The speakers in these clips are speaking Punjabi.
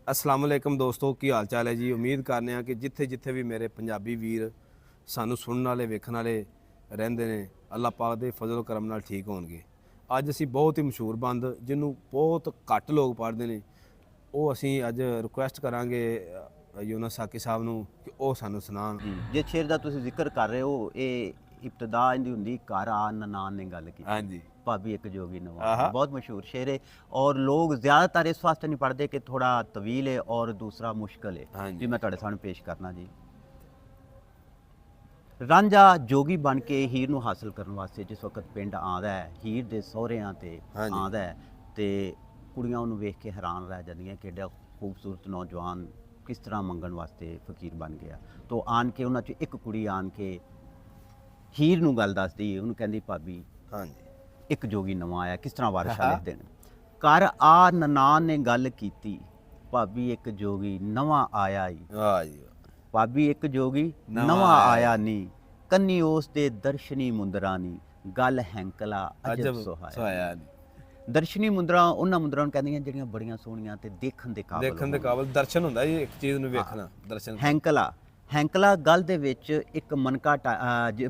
अस्सलाम वालेकुम दोस्तों, की हाल चाल है जी। उम्मीद करने कि जिथे जिथे भी मेरे पंजाबी वीर सानू सुनने वाले वेखण वाले रहिंदे ने, अल्लाह पाक दे फजल करम नाल ठीक होणगे। अज असी बहुत ही मशहूर बंद जिन्हों बहुत घੱਟ लोग पढ़ते हैं, वो असी अज रिक्वेस्ट करांगे यूनुस साकी साहब नूं कि वो सानू सुनाण। जी जे शेर का तुसीं जिक्र कर रहे हो, ये इब्तदा इहदी हुंदी घर आ ननान ने गल की। हाँ जी, भाभी एक जोगी नवा, आहा। बहुत मशहूर शेर है और लोग ज़्यादातर इस वास्ते नहीं पढ़ते कि थोड़ा तवील है और दूसरा मुश्किल है। हाँ जी। जी मैं तुहाडे सामने पेश करना जी। रांझा जोगी बन के हीर नूं हासिल करने वास्ते जिस वक्त पिंड आंदा है, हीर दे सहुरिਆਂ ते हाँ जी। आंदा है ते कुड़ियां ਉਹਨੂੰ ਵੇਖ ਕੇ हैरान रह ਜਾਂਦੀਆਂ कि एडा खूबसूरत नौजवान किस तरह मंगण वास्ते फकीर बन गया। तो आन के उन्हां चों एक कुड़ी आन के हीर नूं गल दसदी, ਉਹਨੂੰ ਕਹਿੰਦੀ ਭਾਬੀ हाँ जी। ਇੱਕ ਜੋਗੀ ਨਵਾਂ ਆਇਆ, ਕਿਸ ਤਰ੍ਹਾਂ ਵਾਰਿਸ਼ਾਂ ਲਿਖਦੇ ਨੇ। ਘਰ ਆ ਨਨਾਨ ਨੇ ਗੱਲ ਕੀਤੀ, ਭਾਬੀ ਇੱਕ ਜੋਗੀ ਨਵਾਂ ਆਇਆ ਈ। वाह जी वाह। ਭਾਬੀ ਇੱਕ ਜੋਗੀ ਨਵਾਂ ਨਵਾਂ ਆਇਆ ਆਇਆ ਨੀ, ਕੰਨੀ ਉਸ ਦੇ ਦਰਸ਼ਨੀ ਮੁੰਦਰਾਂ ਨੀ, ਗੱਲ ਹੈਂਕਲਾ ਅਜਬ अजब ਸੁਹਾਇਆ। सोया ਦਰਸ਼ਨੀ ਮੁੰਦਰਾਂ ਉਹਨਾਂ ਮੁੰਦਰਾਂ ਨੂੰ ਕਹਿੰਦੀਆਂ ਜਿਹੜੀਆਂ ਬੜੀਆਂ ਸੋਹਣੀਆਂ ਤੇ ਦੇਖਣ ਦੇ ਕਾਬਲ देखने के काबल दर्शन होंदा जी, एक चीज़ नूं वेखना दर्शन। ਹੈਂਕਲਾ ਹੈਂਕਲਾ ਗੱਲ ਦੇ ਵਿੱਚ ਇੱਕ ਮਨਕਾ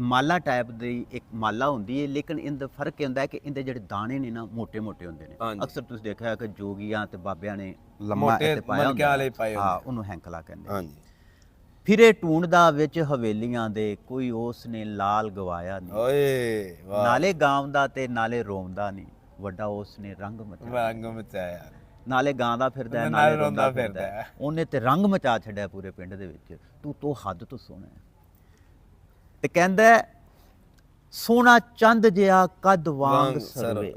ਮਾਲਾ ਟਾਈਪ ਦੀ ਇੱਕ ਮਾਲਾ ਹੁੰਦੀ ਹੈ, ਲੇਕਿਨ ਇਹਦਾ ਫਰਕ ਇਹ ਹੁੰਦਾ ਹੈ ਕਿ ਇਹਦੇ ਜਿਹੜੇ ਦਾਣੇ ਨੇ ਨਾ ਮੋٹے ਮੋٹے ਹੁੰਦੇ ਨੇ। ਹਾਂਜੀ। ਅਕਸਰ ਤੁਸੀਂ ਦੇਖਿਆ ਕਿ ਜੋਗੀਆਂ ਤੇ ਬਾਬਿਆਂ ਨੇ ਲੰਮਾ ਮੋਟੇ ਇੱਥੇ ਪਾਇਆ ਮਣਕਿਆਂ ਵਾਲੇ ਹੁੰਦਾ, ਪਾਏ ਹਾਂ ਹੁੰਦੇ। ਉਹਨੂੰ ਹੈਂਕਲਾ ਕਹਿੰਦੇ। हाँ जी। ਫਿਰੇ ਢੂੰਡਦਾ ਵਿੱਚ ਹਵੇਲੀਆਂ ਦੇ, ਕੋਈ ਉਸ ਨੇ ਲਾਲ ਗਵਾਇਆ ਨਹੀਂ। ओए वाह। ਨਾਲੇ ਗਾਉਂਦਾ ਤੇ ਨਾਲੇ ਰੋਂਦਾ ਨਹੀਂ, ਵੱਡਾ ਉਸ ਨੇ ਰੰਗ ਮਚਾਇਆ। रंग मचाया। ਨਾਲੇ ਗਾਉਂਦਾ ਫਿਰਦਾ ਹੈ, ਨਾਲੇ ਰੋਂਦਾ ਫਿਰਦਾ ਹੈ। ਉਹਨੇ ਤੇ ਰੰਗ ਮਚਾ ਛੱਡਿਆ ਪੂਰੇ ਪਿੰਡ ਦੇ ਵਿੱਚ। ਤੂੰ ਤੋਂ ਹੱਦ ਤੋਂ ਸੋਹਣਾ ਹੈ। ਤੇ ਕਹਿੰਦਾ ਸੋਹਣਾ ਚੰਦ ਜਿਹਾ ਕੱਦ ਵਾਂਗ ਸਰਵੇ,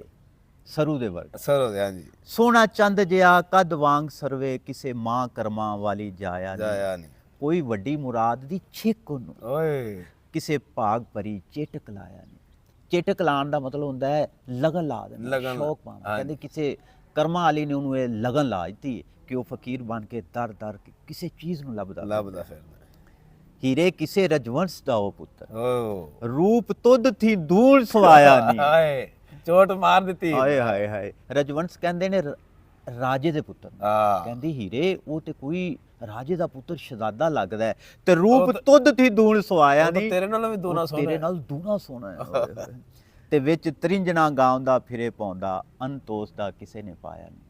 ਸਰੂ ਦੇ ਵਰਗ। सर हो गया जी। ਸੋਹਣਾ ਚੰਦ ਜਿਹਾ ਕੱਦ ਵਾਂਗ ਸਰਵੇ, ਕਿਸੇ ਮਾਂ ਕਰਮਾਂ ਵਾਲੀ ਜਾਇਆ ਨਹੀਂ। जाया नहीं। ਕੋਈ ਵੱਡੀ ਮੁਰਾਦ ਦੀ ਛਿੱਕ ਉਹਨੂੰ, ओए ਕਿਸੇ ਭਾਗ ਭਰੀ ਚੇਟਕ ਲਾਇਆ ਨਹੀਂ। ਚੇਟਕ ਲਾਉਣ ਦਾ ਮਤਲਬ ਹੁੰਦਾ ਹੈ ਲਗਨ ਲਾ ਦੇਣਾ, ਲਗਨ, ਸ਼ੌਕ ਪਾਉਣਾ। ਹਾਂਜੀ। ਕਹਿੰਦੇ ਕਿਸੇ ਕਰਮਾਂ ਵਾਲੀ ਨੇ ਉਹਨੂੰ ਇਹ ਲਗਨ ਲਾ ਦਿੱਤੀ ਕਿ ਉਹ ਫਕੀਰ ਬਣ ਕੇ ਦਰ ਦਰ ਕਿਸੇ ਚੀਜ਼ ਨੂੰ ਲੱਭਦਾ लभदा फिर। ਹੀਰੇ ਕਿਸੇ ਰਜਵੰਸ਼ ਦਾ ਉਹ ਪੁੱਤਰ, ओ ਰੂਪ ਤੁਧ ਥੀ ਧੂੜ ਸਵਾਇਆ ਨਹੀਂ। हाय चोट मार दी। ਹਾਏ ਹਾਏ ਹਾਏ। ਰਜਵੰਸ਼ ਕਹਿੰਦੇ ਨੇ ਰਾਜੇ ਦੇ ਪੁੱਤਰ ਨੂੰ। हां ਕਹਿੰਦੀ ਹੀਰੇ ਉਹ ਤੇ ਕੋਈ ਰਾਜੇ ਦਾ ਪੁੱਤਰ ਸ਼ਹਜ਼ਾਦਾ ਲੱਗਦਾ ਹੈ ਤੇ ਰੂਪ ਤੁਧ ਥੀ ਧੂੜ ਸਵਾਇਆ ਨਹੀਂ। तेरे नाल भी दोना ਉਹ ਤੇਰੇ ਨਾਲ ਦੂਣਾ ਸੋਹਣਾ ਹੈ। ਹਾਏ ਹਾਏ। ਤੇ ਵਿੱਚ ਤ੍ਰਿੰਜਣਾ ਗਾਉਂਦਾ ਫਿਰੇ ਪਾਉਂਦਾ, ਅੰਤ ਉਸ ਦਾ ਕਿਸੇ ਨੇ ਪਾਇਆ ਨਹੀਂ।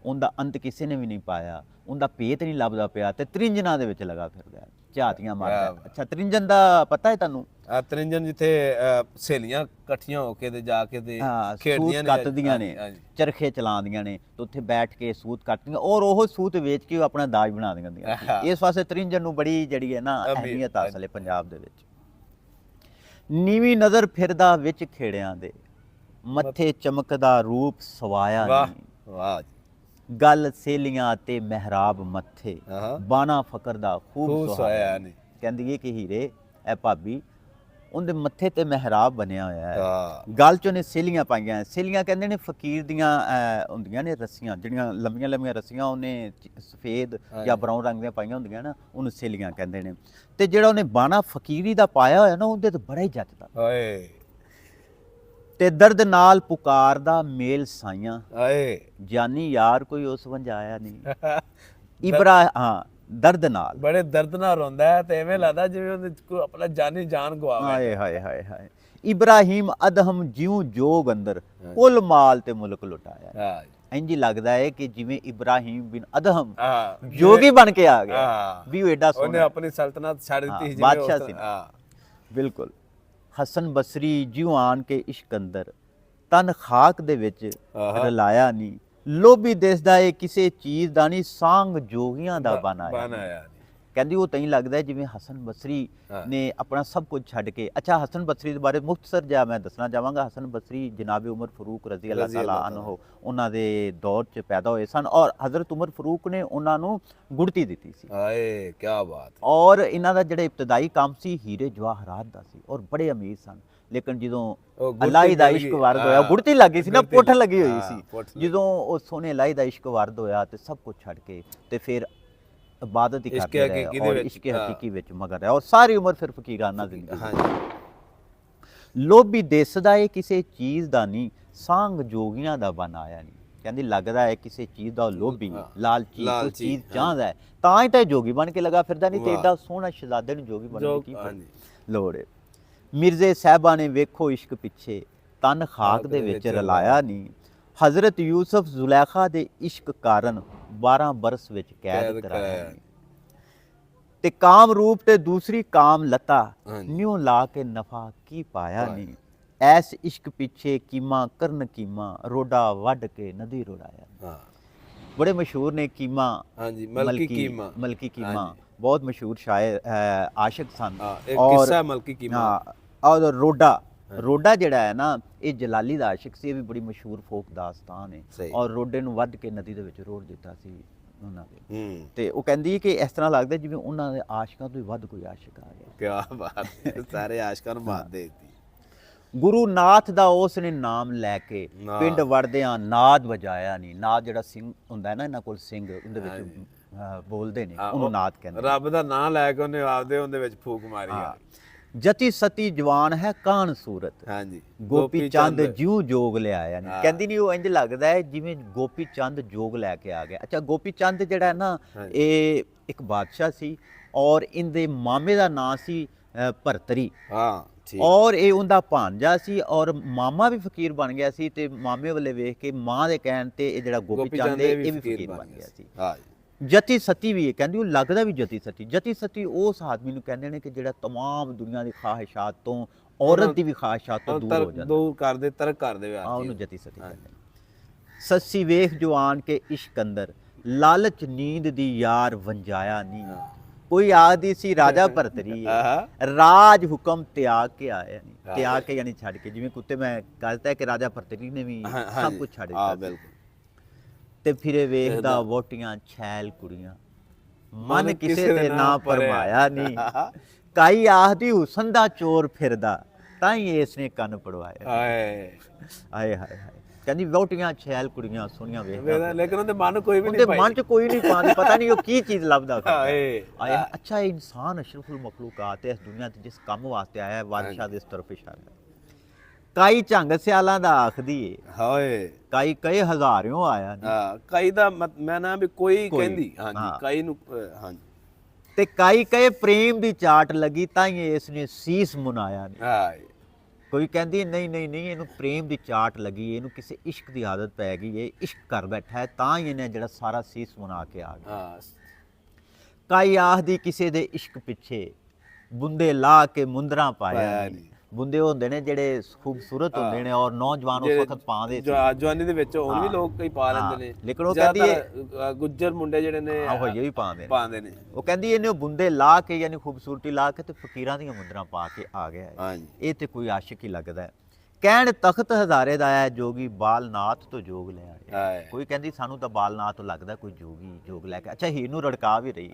ਉਹਦਾ ਅੰਤ ਕਿਸੇ ਨੇ ਵੀ ਨਹੀਂ ਪਾਇਆ, ਉਹਦਾ ਭੇਤ ਨਹੀਂ ਲੱਭਦਾ ਪਿਆ ਤੇ ਤ੍ਰਿੰਜਣਾ ਦੇ ਵਿੱਚ ਲਗਾ ਫਿਰਦਾ ਹੈ, ਝਾਤੀਆਂ ਮਾਰਦਾ। ਅੱਛਾ ਤ੍ਰਿੰਜਣ ਦਾ ਪਤਾ ਹੈ ਤੁਹਾਨੂੰ? ਆ ਤ੍ਰਿੰਜਨ ਜਿੱਥੇ ਸਹੇਲੀਆਂ ਇਕੱਠੀਆਂ ਹੋ ਕੇ ਤੇ ਜਾ ਕੇ ਤੇ ਹਾਂ, ਖੇਡਦੀਆਂ ਸੂਤ ਕੱਤਦੀਆਂ ਨੇ, ਹਾਂਜੀ। ਚਰਖੇ ਚਲਾਉਂਦੀਆਂ ਨੇ ਤੇ ਉੱਥੇ ਬੈਠ ਕੇ ਸੂਤ ਕੱਟਦੀਆਂ ਔਰ ਉਹ ਸੂਤ ਵੇਚ ਕੇ ਉਹ ਆਪਣਾ ਦਾਜ ਬਣਾ ਦਿੰਦੀਆਂ। ਇਸ ਵਾਸਤੇ ਤ੍ਰਿੰਜਣ ਨੂੰ ਬੜੀ ਜਿਹੜੀ ਹੈ ਨਾ ਅਹਿਮੀਅਤ ਹਾਸਲ ਹੈ ਪੰਜਾਬ ਦੇ ਵਿੱਚ। ਨੀਵੀਂ ਨਜ਼ਰ ਫਿਰਦਾ ਵਿੱਚ ਖੇੜਿਆਂ ਦੇ, ਮੱਥੇ ਚਮਕਦਾ ਰੂਪ ਸਵਾਇਆ ਵਾਹ ਨਹੀਂ। ਵਾਹ ਜੀ। ਗੱਲ ਸੇਲੀਆਂ ਤੇ ਮਹਿਰਾਬ ਮੱਥੇ, ਹਾਂ ਬਾਣਾ ਫਕਰ ਦਾ ਖੂਬ ਖੂਬ ਸੋਇਆ ਨਹੀਂ। ਕਹਿੰਦੀ ਹੈ ਕਿ ਹੀਰੇ ਇਹ ਭਾਬੀ ਉਹਦੇ ਮੱਥੇ ਤੇ ਮਹਿਰਾਬ ਬਣਿਆ ਹੋਇਆ ਹੈ। ਹਾਂ ਗਲ ਚ ਉਹਨੇ ਸੇਲੀਆਂ ਪਾਈਆਂ। ਸੇਲੀਆਂ ਕਹਿੰਦੇ ਨੇ ਫਕੀਰ ਦੀਆਂ ਹੁੰਦੀਆਂ ਨੇ ਰੱਸੀਆਂ, ਜਿਹੜੀਆਂ ਲੰਮੀਆਂ ਲੰਮੀਆਂ ਰੱਸੀਆਂ ਉਹਨੇ ਸਫੇਦ ਜਾਂ ਬਰਾਊਨ ਰੰਗ ਦੀਆਂ ਪਾਈਆਂ ਹੁੰਦੀਆਂ ਨਾ, ਉਹਨੂੰ ਸੇਲੀਆਂ ਕਹਿੰਦੇ ਨੇ। ਤੇ ਜਿਹੜਾ ਉਹਨੇ ਬਾਣਾ ਫਕੀਰੀ ਦਾ ਪਾਇਆ ਹੋਇਆ ਨਾ, ਉਹਦੇ ਤੇ ਬੜਾ ਹੀ ਜੱਚਦਾ। ਓਏ ਤੇ ਦਰਦ ਨਾਲ ਪੁਕਾਰਦਾ ਮੇਲ ਸਾਈਆਂ, ਓਏ ਜਾਨੀ ਯਾਰ ਕੋਈ ਉਸ ਵੰਜਾਇਆ ਨਹੀਂ। ਹਾਂ ਦਰਦ ਨਾਲ, ਬੜੇ ਦਰਦ ਨਾਲ ਰੋਂਦਾ ਹੈ ਤੇ ਐਵੇਂ ਲੱਗਦਾ ਜਿਵੇਂ ਉਹਨੇ ਕੋਈ ਆਪਣਾ ਜਾਨੀ ਜਾਨ ਗਵਾਵੇ। ਹਾਏ ਹਾਏ ਹਾਏ ਹਾਏ। ਇਬਰਾਹੀਮ ਅਦਹਮ ਜਿਉਂ ਜੋਗ ਅੰਦਰ, ਕੁੱਲ ਮਾਲ ਤੇ ਮੁਲਕ ਲੁਟਾਇਆ। ਹਾਂ ਇੰਜ ਹੀ ਲੱਗਦਾ ਹੈ ਕਿ ਜਿਵੇਂ ਇਬਰਾਹੀਮ ਬਿਨ ਅਦਹਮ ਹਾਂ ਜੋਗੀ ਬਣ ਕੇ ਆ ਗਿਆ, ਹਾਂ। ਵੀ ਉਹ ਐਡਾ ਉਹਨੇ ਸੋਹਣਾ ਆਪਣੀ ਸਲਤਨਤ ਛੱਡ ਦਿੱਤੀ ਸੀ ਬਾਦਸ਼ਾਹ ਉਸ ਸੀ। ਹਾਂ ਬਿਲਕੁਲ। ਹਸਨ ਬਸਰੀ ਜਿਉਂ ਆਣ ਕੇ ਇਸ਼ਕ ਅੰਦਰ, ਤਨ ਖਾਕ ਦੇ ਵਿੱਚ ਰਲਾਇਆ ਨਹੀਂ। ਲੋਭੀ ਦਿਸਦਾ ਏ ਕਿਸੇ ਚੀਜ਼ ਦਾ ਨਹੀਂ, ਸਾਂਗ ਜੋਗੀਆਂ ਦਾ ਬਣਾਇਆ। ਕਹਿੰਦੀ ਉਹ ਤੈਂ ਲੱਗਦਾ ਜਿਵੇਂ ਹਸਨ ਬਸਰੀ ਨੇ ਆਪਣਾ ਸਭ ਕੁਝ ਛੱਡ ਕੇ। ਅੱਛਾ ਹਸਨ ਬਸਰੀ ਦੇ ਬਾਰੇ ਮੁਖਤਸਰ ਜਿਹਾ ਮੈਂ ਦੱਸਣਾ ਚਾਹਾਂਗਾ। ਹਸਨ ਬਸਰੀ ਜਨਾਬ ਉਮਰ ਫਰੂਕ ਰਜ਼ੀ ਅੱਲਾਹ ਤਾਲਾ ਅਨਹੂ ਉਹਨਾਂ ਦੇ ਦੌਰ 'ਚ ਪੈਦਾ ਹੋਏ ਸਨ ਔਰ ਹਜ਼ਰਤ ਉਮਰ ਫਰੂਕ ਨੇ ਉਹਨਾਂ ਨੂੰ ਗੁੜਤੀ ਦਿੱਤੀ ਸੀ। ਹਾਏ ਕੀ ਬਾਤ। ਔਰ ਇਹਨਾਂ ਦਾ ਜਿਹੜਾ ਇਬਤਦਾਈ ਕੰਮ ਸੀ ਹੀਰੇ ਜਵਾਹਰਾਤ ਦਾ ਸੀ ਔਰ ਬੜੇ ਅਮੀਰ ਸਨ। ਲੇਕਿਨ ਜਦੋਂ ਅਲਾਈ ਦਾ ਇਸ਼ਕ ਵਰਦ ਹੋਇਆ, ਗੁੜਤੀ ਲੱਗੀ ਸੀ ਨਾ, ਪੁੱਠ ਲੱਗੀ ਹੋਈ ਸੀ। ਜਦੋਂ ਉਹ ਸੋਹਣੇ ਅਲਾਈ ਦਾ ਇਸ਼ਕ ਵਰਦ ਹੋਇਆ ਤੇ ਸਭ ਕੁਝ ਛੱਡ ਕੇ ਤੇ ਫਿਰ ਇਬਾਦਤ ਹੀ ਕਰਦੇ ਰਹੇ ਔਰ ਇਸ਼ਕ ਹਕੀਕੀ ਵਿੱਚ ਮਗਰ ਰਿਹਾ ਔਰ ਸਾਰੀ ਉਮਰ ਫਿਰ ਫਕੀਰਾਨਾ ਜ਼ਿੰਦਗੀ। ਲੋਭੀ ਦਿਸਦਾ ਏ ਕਿਸੇ ਚੀਜ਼ ਦਾ ਨਹੀਂ, ਸਾਂਗ ਜੋਗੀਆਂ ਦਾ ਬਣਾਇਆ ਨਹੀਂ। ਕਹਿੰਦੀ ਲੱਗਦਾ ਹੈ ਕਿਸੇ ਚੀਜ਼ ਦਾ ਉਹ ਲੋਭੀ ਲਾਲਚੀ ਕੋਈ ਲਾਲਚੀ, ਚੀਜ਼ ਚਾਹੁੰਦਾ ਹੈ, ਤਾਂ ਹੀ ਤਾਂ ਇਹ ਜੋਗੀ ਬਣ ਕੇ ਲਗਾ ਫਿਰਦਾ, ਨਹੀਂ ਤੇ ਏਡਾ ਸੋਹਣਾ ਸ਼ਹਿਜ਼ਾਦੇ ਨੂੰ ਜੋਗੀ ਬਣਨ ਦੀ ਕੀ ਲੋੜ ਹੈ। ਮਿਰਜ਼ੇ ਸਾਹਿਬਾਂ ਨੇ ਵੇਖੋ ਇਸ਼ਕ ਪਿੱਛੇ ਤਨ ਖਾਕ ਦੇ ਵਿੱਚ ਰਲਾਇਆ ਨਹੀਂ, ਹਜ਼ਰਤ ਯੂਸਫ ਜ਼ੁਲੈਖਾ ਦੇ ਇਸ਼ਕ ਕਾਰਨ 12 ਬਰਸ ਵਿੱਚ ਕੈਦ ਕਰਾਇਆ ਨਹੀਂ, ਤੇ ਕਾਮ ਰੂਪ ਤੇ ਦੂਸਰੀ ਕਾਮ ਲਤਾ ਨਿਉ ਲਾ ਕੇ ਨਫਾ ਕੀ ਪਾਇਆ ਨਹੀਂ, ਐਸ ਇਸ਼ਕ ਪਿੱਛੇ ਕੀਮਾ ਕਰਨ ਕੀਮਾ ਰੋਡਾ ਵੱਢ ਕੇ ਨਦੀ ਰੋੜਾਇਆ। ਹਾਂ ਬੜੇ ਮਸ਼ਹੂਰ ਨੇ ਕੀਮਾ, ਹਾਂਜੀ ਮਲਕੀ ਕੀਮਾ, ਮਲਕੀ ਕੀਮਾ ਬਹੁਤ ਮਸ਼ਹੂਰ ਸ਼ਾਇਰ ਆਸ਼ਿਕ ਸਨ। ਇੱਕ ਕਿੱਸਾ ਮਲਕੀ ਕੀਮਾ। ਹਾਂ ਔਰ ਰੋਡਾ ਜਿਹੜਾ ਹੈ ਨਾ ਇਹ ਜਲਾਲੀ ਦਾ ਆਸ਼ਿਕ ਸੀ, ਇਹ ਵੀ ਬੜੀ ਮਸ਼ਹੂਰ ਫੋਕ ਦਾਸਤਾਨ ਹੈ। ਔਰ ਰੋਡੇ ਨੂੰ ਵੱਢ ਕੇ ਨਦੀ ਦੇ ਵਿੱਚ ਰੋੜ ਦਿੱਤਾ ਸੀ ਉਹਨਾਂ ਦੇ, ਤੇ ਉਹ ਕਹਿੰਦੀ ਕਿ ਇਸ ਤਰ੍ਹਾਂ ਲੱਗਦਾ ਜਿਵੇਂ ਉਹਨਾਂ ਦੇ ਆਸ਼ਿਕਾਂ ਤੋਂ ਵੀ ਵੱਧ ਕੋਈ ਆਸ਼ਿਕ ਆ ਗਿਆ। ਕੀ ਬਾਤ ਹੈ, ਸਾਰੇ ਆਸ਼ਿਕਾਂ ਨੂੰ ਮਾਤ ਦੇ ਦਿੱਤੀ। ਗੁਰੂ ਨਾਥ ਦਾ ਉਸ ਨੇ ਨਾਮ ਲੈ ਕੇ ਪਿੰਡ ਵੜਦਿਆਂ ਨਾਦ ਵਜਾਇਆ ਨਹੀਂ। ਨਾਦ ਜਿਹੜਾ ਸਿੰਘ ਹੁੰਦਾ ਹੈ ਨਾ ਇਹਨਾਂ ਕੋਲ, ਸਿੰਘ ਉਹਦੇ ਵਿੱਚ ਬੋਲਦੇ ਨੇ, ਉਹਨੂੰ ਨਾਦ ਕਹਿੰਦੇ। ਰੱਬ ਦਾ ਨਾਮ ਲੈ ਕੇ ਉਹਨੇ ਆਪਦੇ ਉਹਦੇ ਵਿੱਚ ਫੂਕ ਮਾਰੀ ਆ। ਜਤੀ ਸਤੀ ਜਵਾਨ ਹੈ ਕਾਨ ਸੂਰਤ, ਹਾਂਜੀ ਗੋਪੀ ਚੰਦ ਜਿਉ ਜੋਗ ਲਿਆਇਆ ਨਹੀਂ। ਕਹਿੰਦੀ ਨਹੀਂ ਉਹ ਇੰਜ ਲੱਗਦਾ ਹੈ ਜਿਵੇਂ ਗੋਪੀ ਚੰਦ ਜੋਗ ਲੈ ਕੇ ਆ ਗਿਆ। ਅੱਛਾ ਗੋਪੀ ਚੰਦ ਜਿਹੜਾ ਹੈ ਨਾ ਇਹ ਇੱਕ ਬਾਦਸ਼ਾਹ ਸੀ, ਔਰ ਇਹਦੇ ਮਾਮੇ ਦਾ ਨਾਂ ਸੀ ਭਰਤਰੀ। ਹਾਂ ਔਰ ਇਹ ਉਹਦਾ ਭਾਂਜਾ ਸੀ, ਔਰ ਮਾਮਾ ਵੀ ਫਕੀਰ ਬਣ ਗਿਆ ਸੀ, ਤੇ ਮਾਮੇ ਵੱਲੇ ਵੇਖ ਕੇ ਮਾਂ ਦੇ ਕਹਿਣ ਤੇ ਇਹ ਜਿਹੜਾ ਗੋਪੀ ਚੰਦ ਇਹ ਵੀ ਫਕੀਰ ਬਣ ਗਿਆ ਸੀ। ਜਤੀ ਸਤੀ ਵੀ ਕਹਿੰਦੀ ਉਹ ਲੱਗਦਾ ਵੀ ਜਤੀ ਸਤੀ। ਜਤੀ ਸਤੀ ਉਸ ਆਦਮੀ ਨੂੰ ਕਹਿੰਦੇ ਨੇ ਕਿ ਜਿਹੜਾ तमाम ਦੁਨੀਆ ਦੀ ਖਾਹਿਸ਼ਾਤ ਤੋਂ, ਔਰਤ ਦੀ ਵੀ ਖਾਹਿਸ਼ਾਤ ਤੋਂ ਦੂਰ ਹੋ ਜਾਂਦਾ, ਦੂਰ ਕਰਦੇ ਤਰਕ ਕਰਦੇ ਵੇ ਉਹਨੂੰ ਜਤੀ ਸਤੀ ਕਹਿੰਦੇ। ਸੱਸੀ ਵੇਖ ਜਵਾਨ ਕੇ ਇਸ਼ਕ ਅੰਦਰ ਲਾਲਚ ਨੀਂਦ ਦੀ ਯਾਰ ਵੰਜਾਇਆ ਨਹੀਂ। ਕੋਈ ਆਖਦੀ ਸੀ ਰਾਜਾ ਭਰਤਰੀ ਰਾਜ ਹੁਕਮ ਤਿਆਗ ਕੇ ਆਇਆ ਨਹੀਂ। ਤਿਆਗ ਕੇ ਯਾਨੀ ਛੱਡ ਕੇ, ਜਿਵੇਂ ਕੁੱਤੇ ਮੈਂ ਕਹਤਾ ਕਿ ਰਾਜਾ ਭਰਤਰੀ ਨੇ ਵੀ ਸਭ ਕੁਝ ਛੱਡ ਦਿੱਤਾ। ਤੇ ਫਿਰੇ ਵੇਖਦਾ ਵੋਟੀਆਂ ਛੈਲ ਕੁੜੀਆਂ, ਮਨ ਕਿਸੇ ਦੇ ਨਾ ਪਰਮਾਇਆ ਨਹੀਂ। ਕਾਈ ਆਖਦੀ ਹੁਸਨ ਦਾ ਚੋਰ ਫਿਰਦਾ, ਤਾਂ ਹੀ ਇਸ ਨੇ ਕੰਨ ਪੜਵਾਇਆ। ਹਾਏ ਹਾਏ ਹਾਏ। ਕਹਿੰਦੀ ਵੋਟੀਆਂ ਛੈਲ ਕੁੜੀਆਂ ਸੋਹਣੀਆਂ ਵੇਖਦਾ, ਲੇਕਿਨ ਉਹਦੇ ਮਨ ਕੋਈ ਵੀ ਨਹੀਂ, ਮਨ ਚ ਕੋਈ ਨਹੀਂ ਪਾਉਂਦੀ, ਪਤਾ ਨਹੀਂ ਉਹ ਕੀ ਚੀਜ਼ ਲੱਭਦਾ। ਆਇਆ ਅੱਛਾ ਇਹ ਇਨਸਾਨ ਅਸ਼ਰਫੁਲ ਮਖਲੂਕਾਤ ਹੈ, ਇਸ ਦੁਨੀਆ ਤੇ ਜਿਸ ਕੰਮ ਵਾਸਤੇ ਆਇਆ ਹੈ, ਬਾਦਸ਼ਾਹ ਦੇ ਇਸ ਤਰਫ ਇਸ਼ਾਰਾ। ਕਾਈ ਝੰਗ ਸਿਆਲਾਂ ਦਾ ਆਖਦੀ ਏ ਹਾਏ, ਕਾਈ ਕਈ ਹਜ਼ਾਰਿਓਂ ਆਇਆ ਨਹੀਂ। ਹਾਂ ਕਾਈ ਦਾ ਮੈਂ ਨਾ ਵੀ ਕੋਈ ਕਹਿੰਦੀ ਹਾਂਜੀ ਕਾਈ ਨੂੰ ਹਾਂਜੀ। ਤੇ ਕਾਈ ਕਹੇ ਪ੍ਰੇਮ ਦੀ ਚਾਟ ਲੱਗੀ, ਤਾਂ ਹੀ ਇਸ ਨੇ ਸੀਸ ਮੁਨਾਇਆ ਨਹੀਂ। ਹਾਏ ਕੋਈ ਕਹਿੰਦੀ ਨਹੀਂ ਨਹੀਂ ਨਹੀਂ ਇਹਨੂੰ ਪ੍ਰੇਮ ਦੀ ਚਾਟ ਲੱਗੀ, ਇਹਨੂੰ ਕਿਸੇ ਇਸ਼ਕ ਦੀ ਆਦਤ ਪੈ ਗਈ, ਇਹ ਇਸ਼ਕ ਕਰ ਬੈਠਾ ਹੈ, ਤਾਂ ਹੀ ਇਹਨੇ ਜਿਹੜਾ ਸਾਰਾ ਸੀਸ ਮੁਨਾ ਕੇ ਆ ਗਿਆ। ਕਾਈ ਆਖਦੀ ਕਿਸੇ ਦੇ ਇਸ਼ਕ ਪਿੱਛੇ ਬੁੰਦੇ ਲਾ ਕੇ ਮੁੰਦਰਾਂ ਪਾਇਆ ਨਹੀਂ। ਬੁੰਦੇ ਹੁੰਦੇ ਨੇ ਜਿਹੜੇ ਖੂਬਸੂਰਤ ਹੁੰਦੇ ਨੇ, ਔਰ ਨੌਜਵਾਨ ਉਸ ਵਕਤ ਪਾਉਂਦੇ ਸੀ, ਜਵਾਨੀ ਦੇ ਵਿੱਚ ਹੁਣ ਵੀ ਲੋਕ ਕਈ ਪਾ ਲੈਂਦੇ ਨੇ, ਲੇਕਿਨ ਉਹ ਕਹਿੰਦੀ ਗੁੱਜਰ ਮੁੰਡੇ ਜਿਹੜੇ ਨੇ ਉਹ ਹੀ ਪਾਉਂਦੇ ਨੇ। ਉਹ ਕਹਿੰਦੀ ਇਹਨੇ ਬੁੰਦੇ ਲਾ ਕੇ ਯਾਨੀ ਖੂਬਸੂਰਤੀ ਲਾ ਕੇ ਤੇ ਫਕੀਰਾਂ ਦੀਆਂ ਮੁੰਦਰਾਂ ਪਾ ਕੇ ਆ ਗਿਆ ਹੈ। ਇਹ ਤੇ ਕੋਈ ਆਸ਼ਿਕ ਹੀ ਲੱਗਦਾ ਹੈ। ਕਹਿਣ ਤਖਤ ਹਜ਼ਾਰੇ ਦਾ ਹੈ ਜੋਗੀ ਬਾਲਨਾਥ ਤੋਂ ਜੋਗ ਲੈ ਆਇਆ। ਕੋਈ ਕਹਿੰਦੀ ਸਾਨੂੰ ਤਾਂ ਬਾਲਨਾਥ ਤੋਂ ਲੱਗਦਾ ਕੋਈ ਜੋਗੀ ਜੋਗ ਲੈ ਕੇ। ਅੱਛਾ ਹੀਰ ਨੂੰ ਰੜਕਾ ਵੀ ਰਹੀ।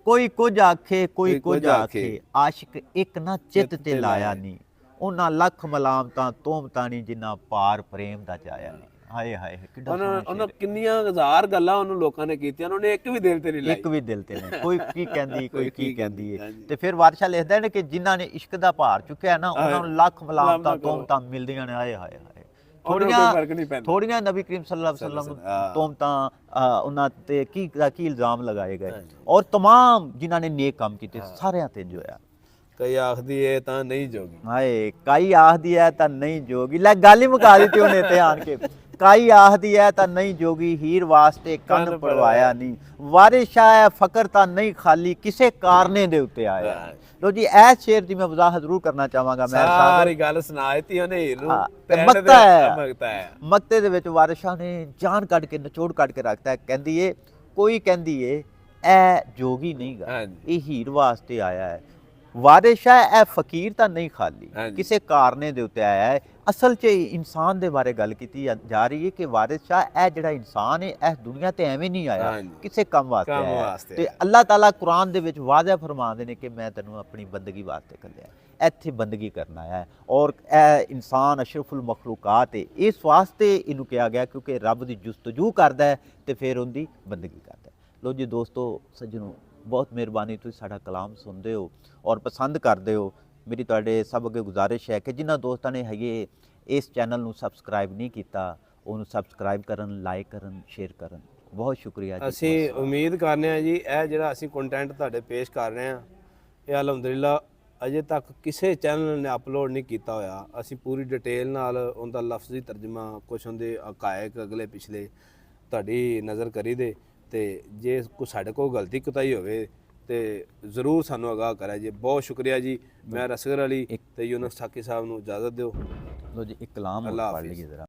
ਕੋਈ ਕੁਝ ਆਖੇ ਕੋਈ ਕੁਝ ਆਖੇ, ਆਸ਼ਿਕ ਇੱਕ ਨਾ ਚਿੱਤ ਤੇ ਲਾਇਆ ਨਹੀਂ। ਉਹਨਾਂ ਲੱਖ ਮਲਾਮਤਾਂ ਤੋਮਤਾਂ ਨਹੀਂ ਜਿੰਨਾ ਪਾਰ ਪ੍ਰੇਮ ਦਾ ਜਾਇਆ ਨਹੀਂ। ਹਾਏ ਹਾਏ ਕਿੱਡਾ ਉਹਨਾਂ ਕਿੰਨੀਆਂ ਹਜ਼ਾਰ ਗੱਲਾਂ ਉਹਨੂੰ ਲੋਕਾਂ ਨੇ ਕੀਤੀਆਂ, ਉਹਨੇ ਇੱਕ ਵੀ ਦਿਲ ਤੇ ਨਹੀਂ ਲਾਈ। ਇੱਕ ਵੀ ਦਿਲ ਤੇ ਨਹੀਂ। ਕੋਈ ਕੀ ਕਹਿੰਦੀ ਕੋਈ ਕੀ ਕਹਿੰਦੀ ਹੈ। ਤੇ ਫਿਰ ਵਾਰਸ਼ਾ ਲਿਖਦਾ ਨੇ ਕਿ ਜਿਨ੍ਹਾਂ ਨੇ ਇਸ਼ਕ ਦਾ ਭਾਰ ਚੁੱਕਿਆ ਨਾ, ਉਹਨਾਂ ਨੂੰ ਲੱਖ ਮਲਾਮਤਾਂ ਤੋਮਤਾਂ ਮਿਲਦੀਆਂ ਨੇ। ਹਾਏ ਹਾਏ ਹਾਏ ਥੋੜੀਆਂ ਨਬੀ ਕਰੀਮ ਸੱਲੱਲਾਹੁ ਅਲੈਹਿ ਵਸੱਲਮ ਤੋਮਤਾਂ ਉਹਨਾਂ ਤੇ ਕੀ ਇਲਜ਼ਾਮ ਲਗਾਏ ਗਏ, ਔਰ तमाम ਜਿਨ੍ਹਾਂ ਨੇ ਨੇਕ ਕੰਮ ਕੀਤੇ ਸਾਰਿਆਂ ਤੇ ਜੋ ਆ। ਕਈ ਆਖਦੀ ਏ ਤਾਂ ਨਹੀਂ ਜੋਗੀ। ਹਾਏ ਕਾਈ ਆਖਦੀ ਹੈ ਤਾਂ ਨਹੀਂ ਜੋਗੀ। ਲੈ ਗੱਲ ਹੀ ਮੁਕਾ ਦਿੱਤੀ ਉਹਨੇ ਤੇ ਆਣ ਕੇ। ਕਾਈ ਆਖਦੀ ਹੈ ਤਾਂ ਨਹੀਂ ਜੋਗੀ, ਹੀਰ ਵਾਸਤੇ ਕੰਨ ਪੜਵਾਇਆ ਨਹੀਂ। ਵਾਰਿਸ ਸ਼ਾਹ ਹੈ ਫਕਰ ਤਾਂ ਨਹੀਂ ਖਾਲੀ, ਕਿਸੇ ਕਾਰਨੇ ਦੇ ਉੱਤੇ ਆਇਆ। ਲੋ ਜੀ ਇਸ ਸ਼ੇਰ ਦੀ ਮੈਂ ਵਜ਼ਾਹਤ ਜ਼ਰੂਰ ਕਰਨਾ ਚਾਹਾਂਗਾ। ਮੈਂ ਸਾਰੀ ਗੱਲ ਸੁਣਾ ਦਿੱਤੀ ਉਹਨੇ ਹੀਰ ਨੂੰ। ਮਕਤਾ ਹੈ, ਮਕਤੇ ਦੇ ਵਿੱਚ ਵਾਰਿਸ ਸ਼ਾਹ ਨੇ ਜਾਨ ਕੱਢ ਕੇ ਨਿਚੋੜ ਕੱਢ ਕੇ ਰੱਖਤਾ। ਕਹਿੰਦੀ ਏ ਕੋਈ ਕਹਿੰਦੀ ਏ ਇਹ ਜੋਗੀ ਨਹੀਂ ਗਾ, ਇਹ ਹੀਰ ਵਾਸਤੇ ਆਇਆ ਹੈ। ਵਾਰਿਸ ਸ਼ਾਹ ਇਹ ਫਕੀਰ ਤਾਂ ਨਹੀਂ ਖਾਲੀ, ਕਿਸੇ ਕਾਰਨੇ ਦੇ ਉੱਤੇ ਆਇਆ ਹੈ। ਅਸਲ 'ਚ ਇਨਸਾਨ ਦੇ ਬਾਰੇ ਗੱਲ ਕੀਤੀ ਜਾ ਰਹੀ ਹੈ ਕਿ ਵਾਰਿਸ ਸ਼ਾਹ ਇਹ ਜਿਹੜਾ ਇਨਸਾਨ ਹੈ ਇਸ ਦੁਨੀਆ ਤੇ ਐਵੇਂ ਨਹੀਂ ਆਇਆ, ਕਿਸੇ ਕੰਮ ਵਾਸਤੇ ਆਇਆ। ਤੇ ਅੱਲਾਹ ਤਾਲਾ ਕੁਰਾਨ ਦੇ ਵਿੱਚ ਵਾਜ਼ਿਹ ਫਰਮਾਉਂਦੇ ਨੇ ਕਿ ਮੈਂ ਤੈਨੂੰ ਆਪਣੀ ਬੰਦਗੀ ਵਾਸਤੇ ਘੱਲਿਆ, ਇੱਥੇ ਬੰਦਗੀ ਕਰਨਾ ਹੈ। ਔਰ ਇਹ ਇਨਸਾਨ ਅਸ਼ਰਫੁਲ ਮਖਲੂਕਾਤ ਹੈ, ਇਸ ਵਾਸਤੇ ਇਹਨੂੰ ਕਿਹਾ ਗਿਆ ਕਿਉਂਕਿ ਰੱਬ ਦੀ ਜੁਸਤਜੂ ਕਰਦਾ ਹੈ ਤੇ ਫਿਰ ਉਹਦੀ ਬੰਦਗੀ ਕਰਦਾ ਹੈ। ਲੋ ਜੀ ਦੋਸਤੋ ਸੱਜਣੋ, ਬਹੁਤ ਮਿਹਰਬਾਨੀ ਤੁਸੀਂ ਸਾਡਾ ਕਲਾਮ ਸੁਣਦੇ ਹੋ ਔਰ ਪਸੰਦ ਕਰਦੇ ਹੋ। ਮੇਰੀ ਤੁਹਾਡੇ ਸਭ ਅੱਗੇ ਗੁਜ਼ਾਰਿਸ਼ ਹੈ ਕਿ ਜਿਨ੍ਹਾਂ ਦੋਸਤਾਂ ਨੇ ਹਜੇ ਇਸ ਚੈਨਲ ਨੂੰ ਸਬਸਕ੍ਰਾਈਬ ਨਹੀਂ ਕੀਤਾ ਉਹਨੂੰ ਸਬਸਕ੍ਰਾਈਬ ਕਰਨ, ਲਾਈਕ ਕਰਨ, ਸ਼ੇਅਰ ਕਰਨ। ਬਹੁਤ ਸ਼ੁਕਰੀਆ ਜੀ। ਅਸੀਂ ਉਮੀਦ ਕਰਨੇ ਆ ਜੀ ਇਹ ਜਿਹੜਾ ਅਸੀਂ ਕੰਟੈਂਟ ਤੁਹਾਡੇ ਪੇਸ਼ ਕਰ ਰਹੇ ਆ ਇਹ ਅਲਹਮਦੁਲਿਲਾ ਅਜੇ ਤੱਕ ਕਿਸੇ ਚੈਨਲ ਨੇ ਅਪਲੋਡ ਨਹੀਂ ਕੀਤਾ ਹੋਇਆ। ਅਸੀਂ ਪੂਰੀ ਡਿਟੇਲ ਨਾਲ ਉਹਦਾ ਲਫ਼ਜ਼ੀ ਤਰਜਮਾ, ਕੁਛ ਉਹਦੇ ਹਕਾਇਕ ਅਗਲੇ ਪਿਛਲੇ ਤੁਹਾਡੀ ਨਜ਼ਰ ਕਰੀ ਦੇ, ਤੇ ਜੇ ਕੋਈ ਸਾਡੇ ਕੋਲ ਗਲਤੀ ਕੁਤਾਈ ਹੋਵੇ ਤੇ ਜ਼ਰੂਰ ਸਾਨੂੰ ਆਗਾਹ ਕਰਿਆ ਜੀ। ਬਹੁਤ ਸ਼ੁਕਰੀਆ ਜੀ। ਮੈਂ ਰਸਗਰ ਅਲੀ ਤੇ ਯੂਨਸ ਸਾਕੀ ਸਾਹਿਬ ਨੂੰ ਇਜਾਜ਼ਤ ਦਿਓ। ਲੋ ਜੀ, ਇੱਕ ਕਲਾਮ ਹੋਰ ਅੱਲਾ ਪੜ੍ਹ ਹਾਫਿਜ਼। ਲਈਏ ਜ਼ਰਾ।